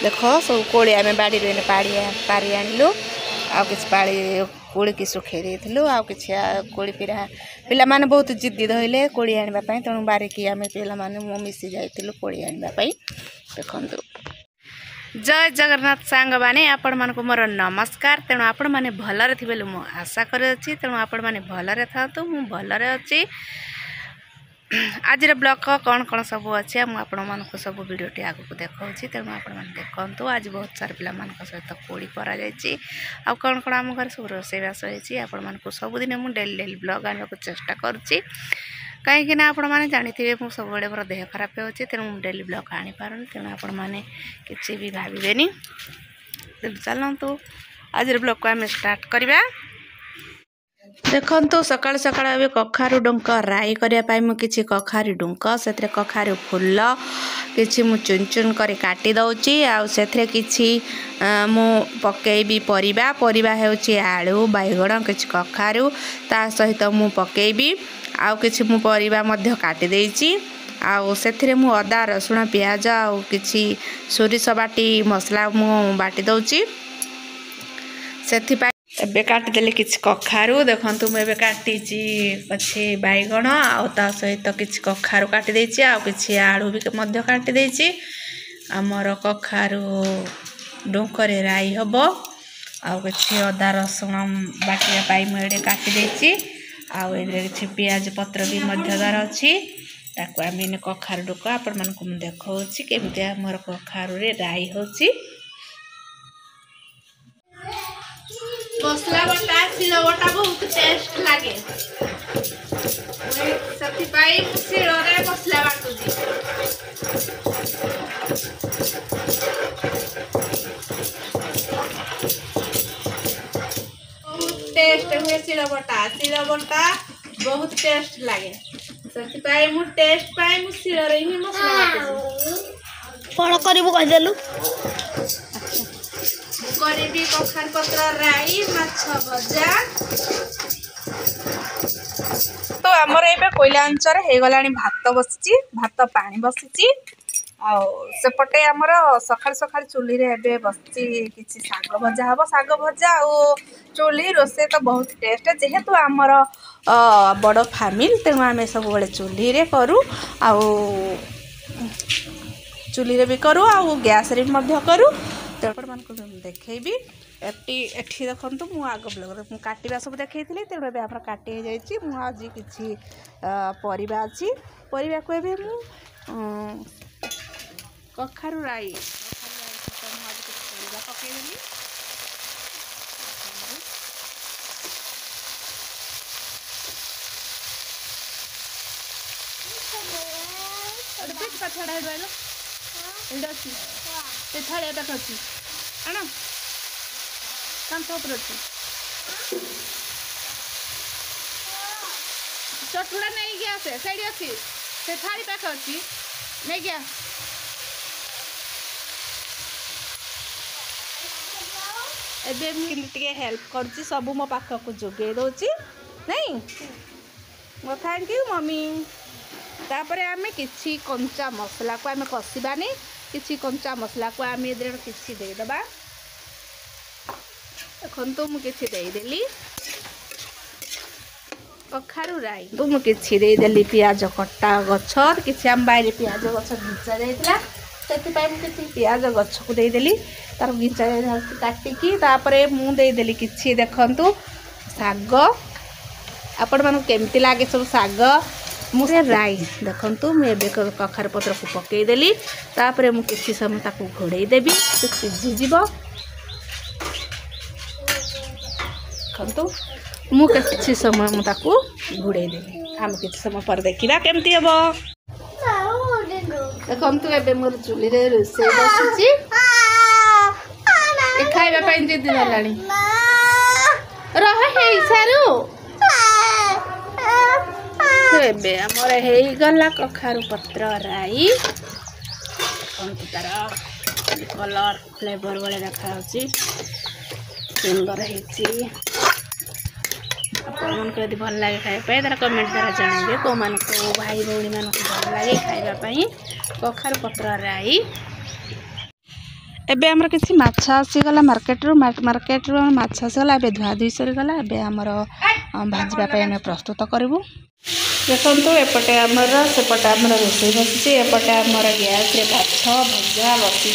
देख सब कोड़ी आम बाड़ी पारी आणलु आ कि पाड़ी कोड़ी की सुखे देलु आ कि कोड़ी पिरा पिला माने बहुत जिद्दी धरले कोड़ी आने तेणु बारिकी आम पिला माने मिसी जाइलु कोड़ी आने देखु जय जगन्नाथ सांग बाने आपण मानक मोर नमस्कार। तेणु आपण माने भलरे थिबे मु आशा करछि। तेणु आपण माने भलरे थांतु मु भलरे अछि। आज ब्लॉग कौन कौन सब अच्छे मुझे आपण मानक सब वीडियोटी आगू देखा। तेणु आपण मैंने देखु आज बहुत सारा पिला सहित कोड़ी करा आ कौन कौन आम घर सब रोसईबास होती आपण मानक सबुदिन मुझे डेली डेली ब्लॉग आने को चेष्टा करुँची कहीं आपण मैंने जानी मुझे सब मोर देह खराब होती तेणु मुझे डेली ब्लॉग आनी पारुनी। तेणु आपण मैंने किसी भी भावेनि चलतु आज ब्लॉग को आम स्टार्ट करवा। देखु सकाल सकाल ए कखारु डुंक राई करने मुझे कखारु डुंक से कखारु फूल कि चुन चुन कर काटी दौची से कि मु पकेबी परिबा परिबा होची आलू बैगण कि कखारु ता सहित मु पकेबी आउ कि मु परिबा मध्य काटी देइची आउ से मु अदा रसुण प्याज आउ कि सोरिष बाटी मसला मु बाटी दौची से एबे काटिदेली किसी कखारु देखु मुझे काटी पछे बैगण आ सहित किसी कखारु काटी कि आलू भी काटी आमर कखारु डुंकरे राई हम आ कि अदा रसुण बाटिया मुझे काटी कि पियाज पत्र भी दार अच्छी आम कखारु डुंक आपण मानक देखा केमी आमर कखारु राई होची। मसला बटा सिल बटा बहुत टेस्ट लगे सिले मसला बाटुची बहुत टेस्ट हुए सिल बटा बहुत टेस्ट लगे से मु टेस्ट पाई मु सिलरे ही मसला बाटुची कौन करिबु कहि देलु करी कखार पत्र राई माछ भजा। तो आमर ए कोयला अंचर हो गला भात बसी भात पानी बसी सेपटे आमर सकाल सकाल चुली रे बसी किसी साग भजा हम साग भजा आ चुली रोसे तो बहुत टेस्ट जेहेतु आमर बड़ फैमिली तेणु आम सब बड़े चुली रे करूँ आ चुली रे भी करूँ आ गैस रे भी करूँ मान देखी एठी देखु मु आग ब्लॉग काटा सब देखी तेणु ए आप काटी आज कि परिबा अच्छी परिबा को ए कखारु राई पकईदेली थालिया तक अच्छी आण कांथ उपर अच्छी चटुड़ा नहीं गया से सैडी अच्छी से थाली पाख अच्छी नहीं गया एबे मुझे हेल्प कर सब मो पाख को जोगे दौची नहीं वो थैंक यू मम्मी। तापर आम कि कंचा मसला को आम कषानी किसी कंचा मसला को आम किसी देदबा देखु मुझे देदेली कखारु राई तो मुझे देदेली पियाज कटा गछ कि आम बाहर पियाज गछ घिंचा जाता से पियाज गछ को देदेली तार घिंचा काटिकी मुदेली कि देखु साग आपण मानक केमती लगे सब साग मुझे राई देखु मुझे कखार पत्र को पकईदेली तापर मु किसी समय ताकू घोड़े देवी सीझीज देखु मु किसी समय मुझे घोड़े देवी आम किसी समय पर देखा केमती हम देखु ए मोर चुली रे रोसे बसी खाइबा जिद होलानी रहे सारू एबे आमर गला कखारु पत्र राई तार कलर फ्लेवर भाई देखा सुंदर यदि भल लगे खाइबा तार कमेंट द्वारा जानवे कौ मान भाई भौणी मान भल लगे खाइबा कखारु पत्र राई एबे हमर किसी माछ आसीगला मार्केट रू माछ आसीगला एबे धुआ धुई सरीगला एबे हमर भाजबा पे हम प्रस्तुत करूँ। देखो एपटे आमर सेपटे आमर रोषे बसी एपटे आमर गैस रे माछ भजा बसी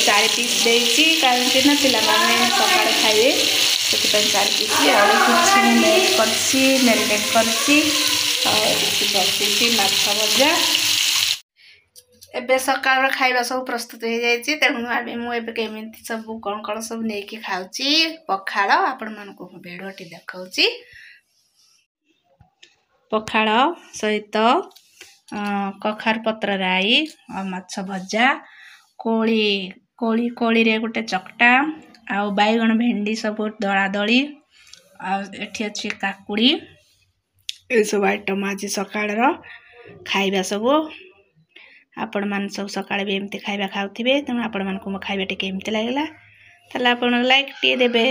4 पीस देती कहीं ना पिला सका खाइए से 4 पीस आउ कि मेरिनेट करसी बसी माछ भजा एबे सकाळ खाइबा सब प्रस्तुत हो जाइए। तेणु मुझे सब कौन कौन सब नहीं खाऊँ पखाड़ आपण मान भिडटी देखा पखाड़ सहित कखार पत्र राई और माछ भजा कोली कोली कोली रे गोटे चकटा आउ बैगण भेंडी सब दला दली आठी अच्छी काकुड़ी ये सब आइटम आज सकाळ खाइबा सब आपण मान सब सकाळे भी एमती खाइबा खाउथिबे। तेणु आपण मान को खाइबा टिके एमती लागला ताले आपण लाइक टी देबे।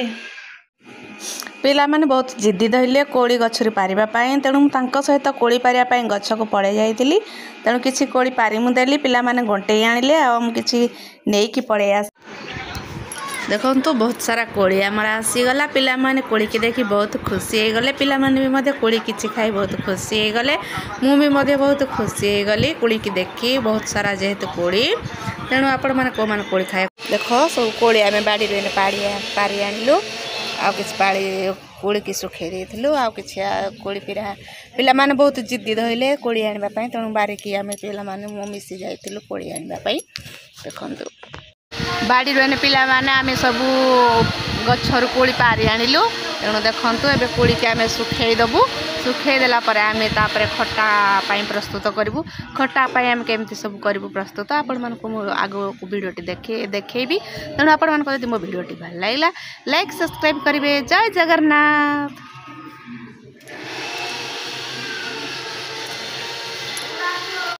पिला माने बहुत जिद्दी धैले कोली गछरी पारिबा पई तेणु तांको सहित कोली पारिबा पई गछ को पळे जाइतिली। तेणु किछि कोली पारि मु देली पिला माने घंटे आनिले आ हम किछि नेई कि पळे आस देखो तो बहुत सारा कोली आमर आसीगला पिला माने कोली की देखी बहुत खुशी हो गले पिला माने भी मधे कोली किछि खाई बहुत खुशी हो गले मु भी मधे बहुत खुशी हो गली कोली की देखी बहुत सारा जेहेतु कोली। तेणु आपण माने को माने कोली खाए देखो सब कोली आमे बाड़ी रे पारी आनिलु आ किछि पाली कोली की सुखे देथिलु आ किछि कोली पिला माने बहुत जिद्दी धइले कोली आनिबा पई। तेणु बारीकी आमे पिला माने मु मिसी जाइतिलु कोली आनिबा पई। देखंतु बाड़ी रे पिला माने आमे सब गछर कोली पारी आनिलु। तेणु देखंतु एबे कोली के आमे सुखे दबु सुखे देला परे आमे तापरे खट्टा पई प्रस्तुत करिवु खट्टा पई आमे केमति सब करिवु प्रस्तुत आपण मन को आगो को वीडियोटी देखैबी। तेणु आपण मन को यदि मो वीडियोटी भल लागला लाइक सब्सक्राइब करिवे। जय जगन्नाथ।